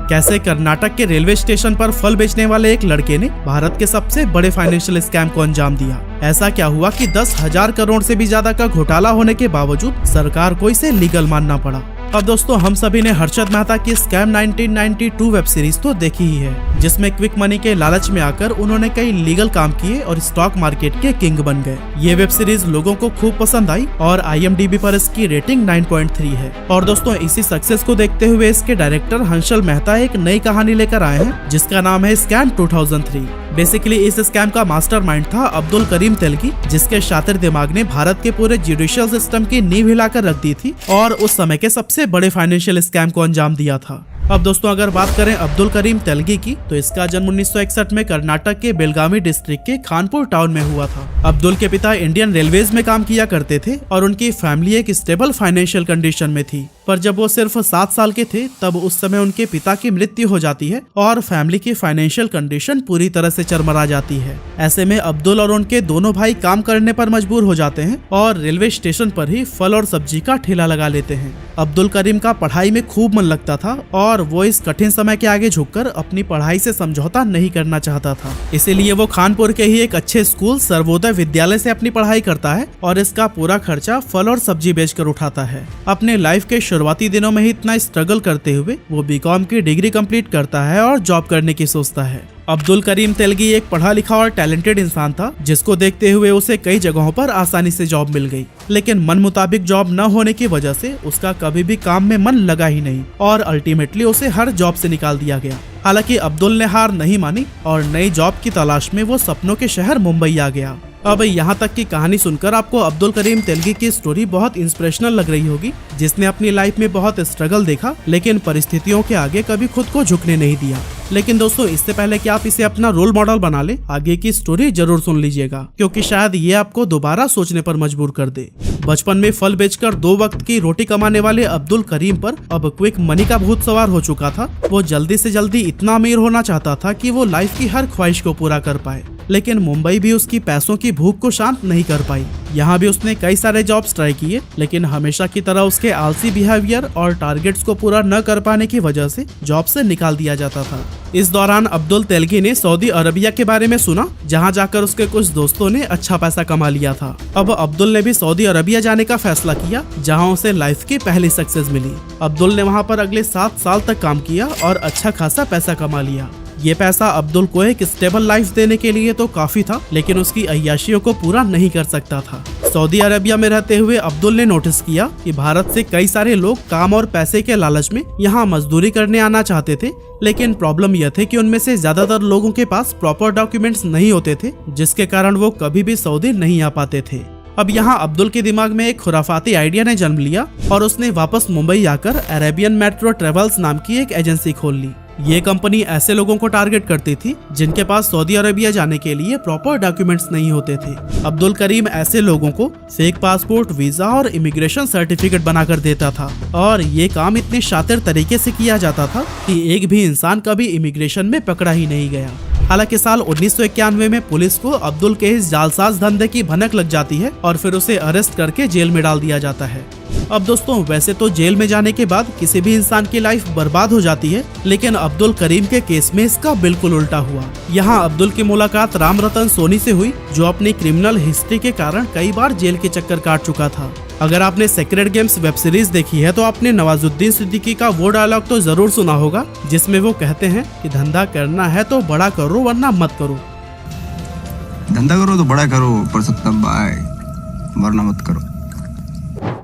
कैसे कर्नाटक के railway station पर फल बेचने वाले एक लड़के ने भारत के सबसे बड़े फाइनेंशियल स्कैम को अंजाम दिया। ऐसा क्या हुआ कि 10,000 करोड़ से भी ज्यादा का घोटाला होने के बावजूद सरकार को इसे लीगल मानना पड़ा। अब दोस्तों, हम सभी ने हर्षद मेहता की स्कैम 1992 वेब सीरीज तो देखी ही है, जिसमें क्विक मनी के लालच में आकर उन्होंने कई लीगल काम किए और स्टॉक मार्केट के किंग बन गए। ये वेब सीरीज लोगों को खूब पसंद आई और IMDb पर इसकी रेटिंग 9.3 है। और दोस्तों, इसी सक्सेस को देखते हुए इसके डायरेक्टर हंसल मेहता एक नई कहानी लेकर आए हैं, जिसका नाम है स्कैम 2003। बेसिकली इस स्कैम का मास्टरमाइंड था अब्दुल करीम तेलगी, जिसके शातिर दिमाग ने भारत के पूरे जुडिशियल सिस्टम की नींव हिलाकर रख दी थी और उस समय के सबसे बड़े फाइनेंशियल स्कैम को अंजाम दिया था। अब दोस्तों, अगर बात करें अब्दुल करीम तेलगी की, तो इसका जन्म 1961 में कर्नाटक के बेलगावी डिस्ट्रिक्ट के खानपुर टाउन में हुआ था। अब्दुल के पिता इंडियन रेलवेज में काम किया करते थे और उनकी फैमिली एक स्टेबल फाइनेंशियल कंडीशन में थी। पर जब वो सिर्फ 7 साल के थे, तब उस समय उनके पिता की मृत्यु हो जाती है और फैमिली की फाइनेंशियल कंडीशन पूरी तरह से चरमरा जाती है। ऐसे में अब्दुल और उनके दोनों भाई काम करने पर मजबूर हो जाते हैं और रेलवे स्टेशन पर ही फल और सब्जी का ठेला लगा लेते हैं। अब्दुल करीम का पढ़ाई में खूब मन लगता था और वो इस कठिन समय के आगे झुककर अपनी पढ़ाई से समझौता नहीं करना चाहता था। इसीलिए वो खानपुर के ही एक अच्छे स्कूल सर्वोदय विद्यालय से अपनी पढ़ाई करता है और इसका पूरा खर्चा फल और सब्जी बेचकर उठाता है। अपने लाइफ के शुरुआती दिनों में ही इतना स्ट्रगल करते हुए वो BCom की डिग्री कंप्लीट करता है और जॉब करने की सोचता है। अब्दुल करीम तेलगी एक पढ़ा लिखा और टैलेंटेड इंसान था, जिसको देखते हुए उसे कई जगहों पर आसानी से जॉब मिल गई। लेकिन मन मुताबिक जॉब न होने की वजह से उसका कभी भी काम में मन लगा ही नहीं और अल्टीमेटली उसे हर जॉब से निकाल दिया गया। हालांकि अब्दुल ने हार नहीं मानी और नई जॉब की तलाश में वो सपनों के शहर मुंबई आ गया। अब यहाँ तक की कहानी सुनकर आपको अब्दुल करीम तेलगी की स्टोरी बहुत इंस्पिरेशनल लग रही होगी, जिसने अपनी लाइफ में बहुत स्ट्रगल देखा लेकिन परिस्थितियों के आगे कभी खुद को झुकने नहीं दिया। लेकिन दोस्तों, इससे पहले कि आप इसे अपना रोल मॉडल बना ले, आगे की स्टोरी जरूर सुन लीजिएगा, क्योंकि शायद ये आपको दोबारा सोचने पर मजबूर कर दे। बचपन में फल बेचकर 2 वक्त की रोटी कमाने वाले अब्दुल करीम पर अब क्विक मनी का भूत सवार हो चुका था। वो जल्दी से जल्दी इतना अमीर होना चाहता था कि वो लाइफ की हर ख्वाहिश को पूरा कर पाए। लेकिन मुंबई भी उसकी पैसों की भूख को शांत नहीं कर पाई। यहाँ भी उसने कई सारे जॉब्स ट्राई किए, लेकिन हमेशा की तरह उसके आलसी बिहेवियर और टारगेट्स को पूरा न कर पाने की वजह से जॉब से निकाल दिया जाता था। इस दौरान अब्दुल तेलगी ने सऊदी अरबिया के बारे में सुना, जहाँ जाकर उसके कुछ दोस्तों ने अच्छा पैसा कमा लिया था। अब अब्दुल ने भी सऊदी अरबिया जाने का फैसला किया, जहाँ उसे लाइफ की पहली सक्सेस मिली। अब्दुल ने वहाँ पर अगले 7 साल तक काम किया और अच्छा खासा पैसा कमा लिया। ये पैसा अब्दुल को एक स्टेबल लाइफ देने के लिए तो काफी था, लेकिन उसकी अय्याशियों को पूरा नहीं कर सकता था। सऊदी अरबिया में रहते हुए अब्दुल ने नोटिस किया कि भारत से कई सारे लोग काम और पैसे के लालच में यहाँ मजदूरी करने आना चाहते थे, लेकिन प्रॉब्लम यह थी कि उनमें से ज्यादातर लोगों के पास प्रॉपर डॉक्यूमेंट्स नहीं होते थे, जिसके कारण वो कभी भी सऊदी नहीं आ पाते थे। अब यहाँ अब्दुल के दिमाग में एक खुराफाती आइडिया ने जन्म लिया और उसने वापस मुंबई आकर अरेबियन मेट्रो ट्रेवल्स नाम की एक एजेंसी खोल ली। ये कंपनी ऐसे लोगों को टारगेट करती थी जिनके पास सऊदी अरबिया जाने के लिए प्रॉपर डॉक्यूमेंट्स नहीं होते थे। अब्दुल करीम ऐसे लोगों को फेक पासपोर्ट, वीजा और इमिग्रेशन सर्टिफिकेट बनाकर देता था और ये काम इतने शातिर तरीके से किया जाता था कि एक भी इंसान कभी इमिग्रेशन में पकड़ा ही नहीं गया। हालांकि साल 1991 में पुलिस को अब्दुल के इस जालसाज धंधे की भनक लग जाती है और फिर उसे अरेस्ट करके जेल में डाल दिया जाता है। अब दोस्तों, वैसे तो जेल में जाने के बाद किसी भी इंसान की लाइफ बर्बाद हो जाती है, लेकिन अब्दुल करीम के केस में इसका बिल्कुल उल्टा हुआ। यहाँ अब्दुल की मुलाकात राम रतन सोनी से हुई, जो अपनी क्रिमिनल हिस्ट्री के कारण कई बार जेल के चक्कर काट चुका था। अगर आपने सेक्रेड गेम्स वेब सीरीज देखी है तो आपने नवाजुद्दीन सिद्दीकी का वो डायलॉग तो जरूर सुना होगा, जिसमें वो कहते हैं कि धंधा करना है तो बड़ा करो वरना मत करो। धंधा करो तो बड़ा करो, पर सत्तम भाई वरना मत करो।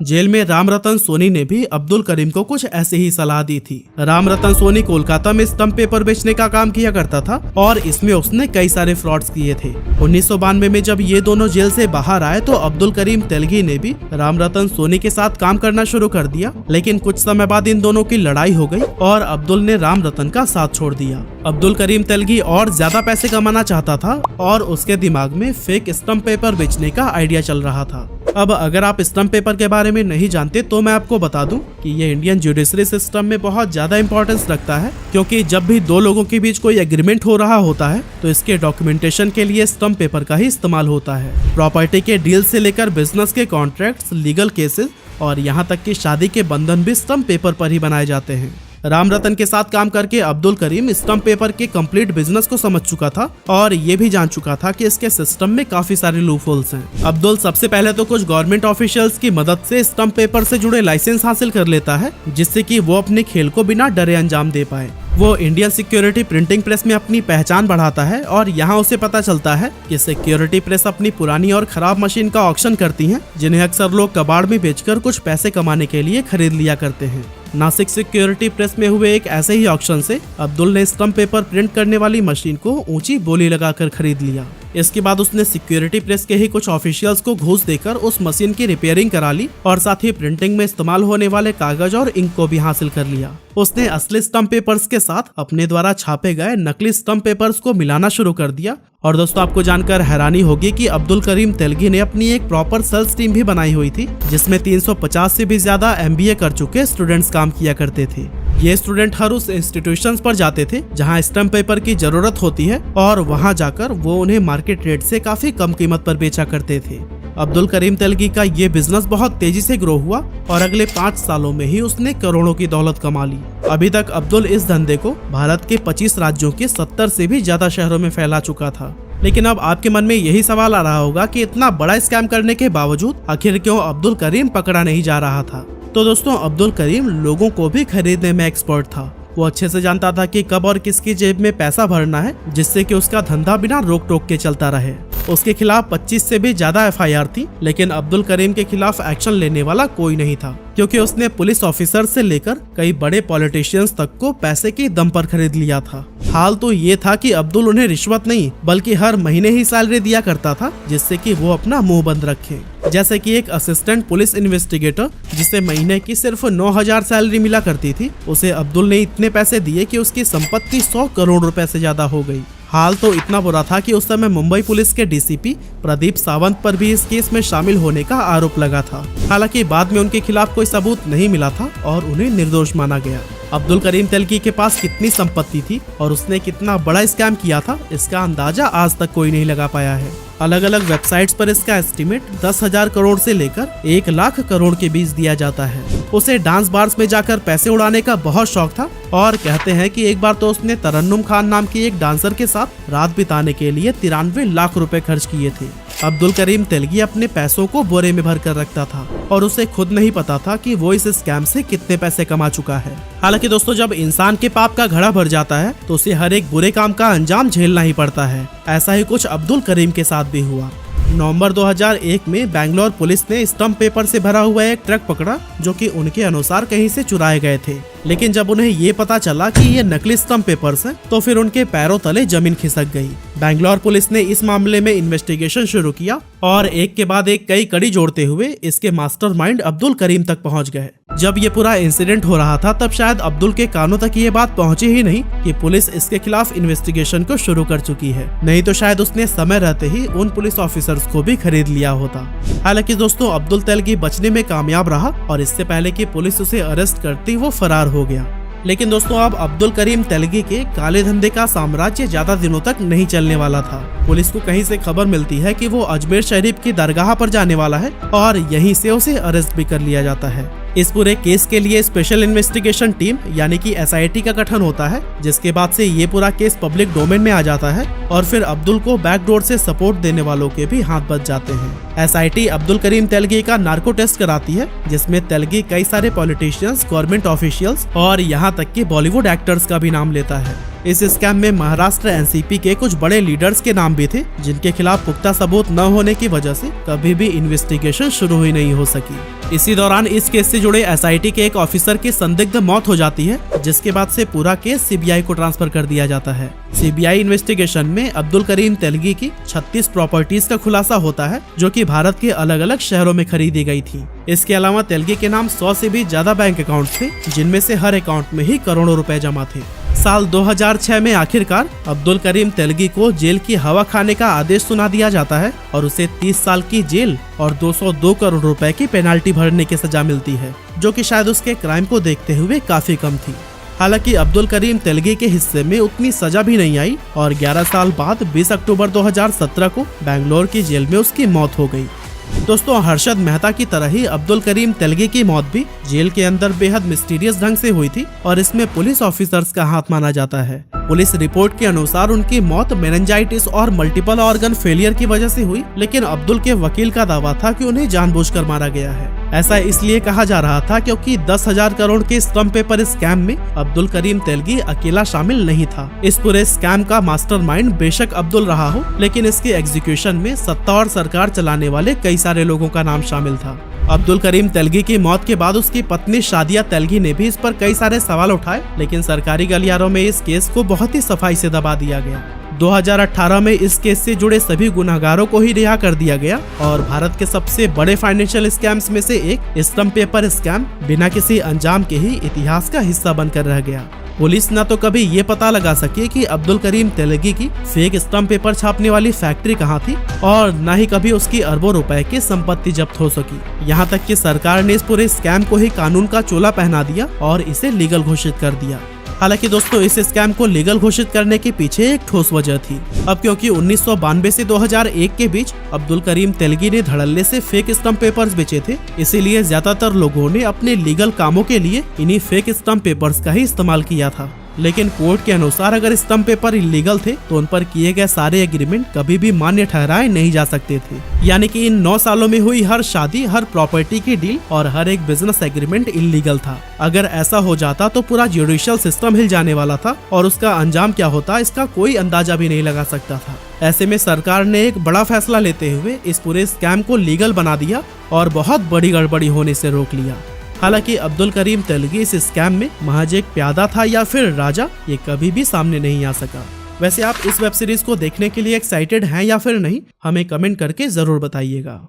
जेल में राम रतन सोनी ने भी अब्दुल करीम को कुछ ऐसे ही सलाह दी थी। राम रतन सोनी कोलकाता में स्टंप पेपर बेचने का काम किया करता था और इसमें उसने कई सारे फ्रॉड्स किए थे। 1992 में जब ये दोनों जेल से बाहर आए तो अब्दुल करीम तेलगी ने भी राम रतन सोनी के साथ काम करना शुरू कर दिया, लेकिन कुछ समय बाद इन दोनों की लड़ाई हो गई और अब्दुल ने राम रतन का साथ छोड़ दिया। अब्दुल करीम तेलगी और ज्यादा पैसे कमाना चाहता था और उसके दिमाग में फेक स्टंप पेपर बेचने का आइडिया चल रहा था। अब अगर आप स्टंप पेपर के बारे में नहीं जानते तो मैं आपको बता दूं कि ये इंडियन जुडिशरी सिस्टम में बहुत ज्यादा इंपॉर्टेंस रखता है, क्योंकि जब भी 2 लोगों के बीच कोई एग्रीमेंट हो रहा होता है तो इसके डॉक्यूमेंटेशन के लिए स्टंप पेपर का ही इस्तेमाल होता है। प्रॉपर्टी के डील से लेकर बिजनेस के कॉन्ट्रैक्ट्स, लीगल केसेस और यहाँ तक कि शादी के बंधन भी स्टंप पेपर पर ही बनाए जाते हैं। राम रतन के साथ काम करके अब्दुल करीम स्टम्प पेपर के कंप्लीट बिजनेस को समझ चुका था और ये भी जान चुका था कि इसके सिस्टम में काफी सारे लूपहोल्स हैं। अब्दुल सबसे पहले तो कुछ गवर्नमेंट ऑफिशियल्स की मदद से स्टम्प पेपर से जुड़े लाइसेंस हासिल कर लेता है, जिससे कि वो अपने खेल को बिना डरे अंजाम दे पाए। वो इंडियन सिक्योरिटी प्रिंटिंग प्रेस में अपनी पहचान बढ़ाता है और यहाँ उसे पता चलता है कि सिक्योरिटी प्रेस अपनी पुरानी और खराब मशीन का ऑक्शन करती हैं, जिन्हें अक्सर लोग कबाड़ में बेचकर कुछ पैसे कमाने के लिए खरीद लिया करते हैं। नासिक सिक्योरिटी प्रेस में हुए एक ऐसे ही ऑक्शन से अब्दुल ने स्टम्प पेपर प्रिंट करने वाली मशीन को ऊंची बोली लगाकर खरीद लिया। इसके बाद उसने सिक्योरिटी प्रेस के ही कुछ ऑफिशियल्स को घूस देकर उस मशीन की रिपेयरिंग करा ली और साथ ही प्रिंटिंग में इस्तेमाल होने वाले कागज और इंक को भी हासिल कर लिया। उसने असली स्टम्प पेपर्स के साथ अपने द्वारा छापे गए नकली स्टम्प पेपर्स को मिलाना शुरू कर दिया। और दोस्तों, आपको जानकर हैरानी होगी कि अब्दुल करीम तेलगी ने अपनी एक प्रॉपर सेल्स टीम भी बनाई हुई थी, जिसमें 350 से भी ज्यादा MBA कर चुके स्टूडेंट्स काम किया करते थे। ये स्टूडेंट हर उस इंस्टीट्यूशंस पर जाते थे जहां स्टम्प पेपर की जरूरत होती है और वहां जाकर वो उन्हें मार्केट रेट से काफी कम कीमत पर बेचा करते थे। अब्दुल करीम तेलगी का ये बिजनेस बहुत तेजी से ग्रो हुआ और अगले 5 सालों में ही उसने करोड़ों की दौलत कमा ली। अभी तक अब्दुल इस धंधे को भारत के 25 राज्यों के 70 से भी ज्यादा शहरों में फैला चुका था। लेकिन अब आपके मन में यही सवाल आ रहा होगा कि इतना बड़ा स्कैम करने के बावजूद आखिर क्यों अब्दुल करीम पकड़ा नहीं जा रहा था। तो दोस्तों, अब्दुल करीम लोगों को भी खरीदने में एक्सपर्ट था। वो अच्छे से जानता था कि कब और किसकी जेब में पैसा भरना है, जिससे कि उसका धंधा बिना रोक टोक के चलता रहे। उसके खिलाफ 25 से भी ज्यादा FIR थी, लेकिन अब्दुल करीम के खिलाफ एक्शन लेने वाला कोई नहीं था, क्योंकि उसने पुलिस ऑफिसर से लेकर कई बड़े पॉलिटिशियंस तक को पैसे के दम पर खरीद लिया था। हाल तो ये था कि अब्दुल उन्हें रिश्वत नहीं बल्कि हर महीने ही सैलरी दिया करता था, जिससे कि वो अपना मुंह बंद रखे। जैसे कि एक असिस्टेंट पुलिस इन्वेस्टिगेटर जिसे महीने की सिर्फ 9,000 सैलरी मिला करती थी, उसे अब्दुल ने इतने पैसे दिए कि उसकी संपत्ति 100 करोड़ रुपए से ज्यादा हो गई। हाल तो इतना बुरा था कि उस समय मुंबई पुलिस के DCP प्रदीप सावंत पर भी इस केस में शामिल होने का आरोप लगा था। हालांकि बाद में उनके खिलाफ कोई सबूत नहीं मिला था और उन्हें निर्दोष माना गया। अब्दुल करीम तेलगी के पास कितनी संपत्ति थी और उसने कितना बड़ा स्कैम किया था, इसका अंदाजा आज तक कोई नहीं लगा पाया है। अलग अलग वेबसाइट्स पर इसका एस्टीमेट 10,000 करोड़ से लेकर 1 लाख करोड़ के बीच दिया जाता है। उसे डांस बार्स में जाकर पैसे उड़ाने का बहुत शौक था और कहते हैं कि एक बार तो उसने तरन्नुम खान नाम की एक डांसर के साथ रात बिताने के लिए 93 लाख रुपए खर्च किए थे। अब्दुल करीम तेलगी अपने पैसों को बोरे में भर कर रखता था और उसे खुद नहीं पता था कि वो इस स्कैम से कितने पैसे कमा चुका है। हालांकि दोस्तों, जब इंसान के पाप का घड़ा भर जाता है तो उसे हर एक बुरे काम का अंजाम झेलना ही पड़ता है। ऐसा ही कुछ अब्दुल करीम के साथ भी हुआ। नवंबर 2001 में बैंगलोर पुलिस ने स्टम्प पेपर से भरा हुआ एक ट्रक पकड़ा, जो कि उनके अनुसार कहीं से चुराए गए थे। लेकिन जब उन्हें ये पता चला कि ये नकली स्टम्प पेपर्स हैं, तो फिर उनके पैरों तले जमीन खिसक गई। बैंगलोर पुलिस ने इस मामले में इन्वेस्टिगेशन शुरू किया और एक के बाद एक कई कड़ी जोड़ते हुए इसके मास्टरमाइंड अब्दुल करीम तक पहुंच गए। जब ये पूरा इंसिडेंट हो रहा था, तब शायद अब्दुल के कानों तक ये बात पहुंची ही नहीं कि पुलिस इसके खिलाफ इन्वेस्टिगेशन को शुरू कर चुकी है। नहीं तो शायद उसने समय रहते ही उन पुलिस ऑफिसर्स को भी खरीद लिया होता। हालांकि दोस्तों, अब्दुल तेलगी बचने में कामयाब रहा और इससे पहले कि पुलिस उसे अरेस्ट करती वो फरार हो गया। लेकिन दोस्तों, अब अब्दुल करीम तेलगी के काले धंधे का साम्राज्य ज्यादा दिनों तक नहीं चलने वाला था। पुलिस को कहीं से खबर मिलती है कि वो अजमेर शरीफ की दरगाह पर जाने वाला है और यहीं से उसे अरेस्ट भी कर लिया जाता है। इस पूरे केस के लिए स्पेशल इन्वेस्टिगेशन टीम यानी कि SIT का गठन होता है, जिसके बाद से ये पूरा केस पब्लिक डोमेन में आ जाता है और फिर अब्दुल को बैकडोर से सपोर्ट देने वालों के भी हाथ बच जाते हैं। SIT अब्दुल करीम तेलगी का नार्को टेस्ट कराती है, जिसमें तेलगी कई सारे पॉलिटिशियंस, गवर्नमेंट ऑफिशियल्स और यहाँ तक कि बॉलीवुड एक्टर्स का भी नाम लेता है। इस स्कैम में महाराष्ट्र NCP के कुछ बड़े लीडर्स के नाम भी थे, जिनके खिलाफ पुख्ता सबूत न होने की वजह से कभी भी इन्वेस्टिगेशन शुरू ही नहीं हो सकी। इसी दौरान इस केस से जुड़े SIT के एक ऑफिसर की संदिग्ध मौत हो जाती है, जिसके बाद से पूरा केस CBI को ट्रांसफर कर दिया जाता है। CBI इन्वेस्टिगेशन में अब्दुल करीम तेलगी की 36 प्रॉपर्टीज का खुलासा होता है, जो कि भारत के अलग अलग शहरों में खरीदी गई थी। इसके अलावा तेलगी के नाम 100 से भी ज्यादा बैंक अकाउंट थे, जिनमें से हर अकाउंट में ही करोड़ों रुपए जमा थे। साल 2006 में आखिरकार अब्दुल करीम तेलगी को जेल की हवा खाने का आदेश सुना दिया जाता है और उसे 30 साल की जेल और 202 करोड़ रुपए की पेनाल्टी भरने की सजा मिलती है, जो कि शायद उसके क्राइम को देखते हुए काफी कम थी। हालांकि अब्दुल करीम तेलगी के हिस्से में उतनी सजा भी नहीं आई और 11 साल बाद 20 अक्टूबर 2017 को बैंगलोर की जेल में उसकी मौत हो गई। दोस्तों, हर्षद मेहता की तरह ही अब्दुल करीम तेलगी की मौत भी जेल के अंदर बेहद मिस्टीरियस ढंग से हुई थी और इसमें पुलिस ऑफिसर्स का हाथ माना जाता है। पुलिस रिपोर्ट के अनुसार उनकी मौत मेनिंजाइटिस और मल्टीपल ऑर्गन फेलियर की वजह से हुई, लेकिन अब्दुल के वकील का दावा था कि उन्हें जानबूझकर मारा गया है। ऐसा इसलिए कहा जा रहा था क्योंकि 10,000 करोड़ के स्टम्प पेपर स्कैम में अब्दुल करीम तेलगी अकेला शामिल नहीं था। इस पूरे स्कैम का मास्टरमाइंड बेशक अब्दुल रहा हो, लेकिन इसके एग्जीक्यूशन में सत्ता और सरकार चलाने वाले कई सारे लोगों का नाम शामिल था। अब्दुल करीम तेलगी की मौत के बाद उसकी पत्नी शादिया तेलगी ने भी इस पर कई सारे सवाल उठाए, लेकिन सरकारी गलियारों में इस केस को बहुत ही सफाई से दबा दिया गया। 2018 में इस केस से जुड़े सभी गुनहगारों को ही रिहा कर दिया गया और भारत के सबसे बड़े फाइनेंशियल स्कैम्स में से एक स्टम्प पेपर स्कैम बिना किसी अंजाम के ही इतिहास का हिस्सा बनकर रह गया। पुलिस न तो कभी ये पता लगा सके कि अब्दुल करीम तेलगी की फेक स्टम्प पेपर छापने वाली फैक्ट्री कहाँ थी और न ही कभी उसकी अरबों रुपए की संपत्ति जब्त हो सकी। यहाँ तक कि सरकार ने इस पूरे स्कैम को ही कानून का चोला पहना दिया और इसे लीगल घोषित कर दिया। हालांकि दोस्तों, इस स्कैम को लीगल घोषित करने के पीछे एक ठोस वजह थी। अब क्योंकि 1992 से 2001 के बीच अब्दुल करीम तेलगी ने धड़ल्ले से फेक स्टम्प पेपर्स बेचे थे, इसीलिए ज्यादातर लोगों ने अपने लीगल कामों के लिए इन्हीं फेक स्टम्प पेपर्स का ही इस्तेमाल किया था। लेकिन कोर्ट के अनुसार अगर स्टम्प पेपर इलीगल थे तो उन पर किए गए सारे एग्रीमेंट कभी भी मान्य ठहराए नहीं जा सकते थे। यानी कि इन 9 सालों में हुई हर शादी, हर प्रॉपर्टी की डील और हर एक बिजनेस एग्रीमेंट इलीगल था। अगर ऐसा हो जाता तो पूरा जुडिशियल सिस्टम हिल जाने वाला था और उसका अंजाम क्या होता इसका कोई अंदाजा भी नहीं लगा सकता था। ऐसे में सरकार ने एक बड़ा फैसला लेते हुए इस पूरे स्कैम को लीगल बना दिया और बहुत बड़ी गड़बड़ी होने से रोक लिया। हालांकि अब्दुल करीम तेलगी इस स्कैम में महज एक प्यादा था या फिर राजा, ये कभी भी सामने नहीं आ सका। वैसे आप इस वेब सीरीज को देखने के लिए एक्साइटेड हैं या फिर नहीं, हमें कमेंट करके जरूर बताइएगा।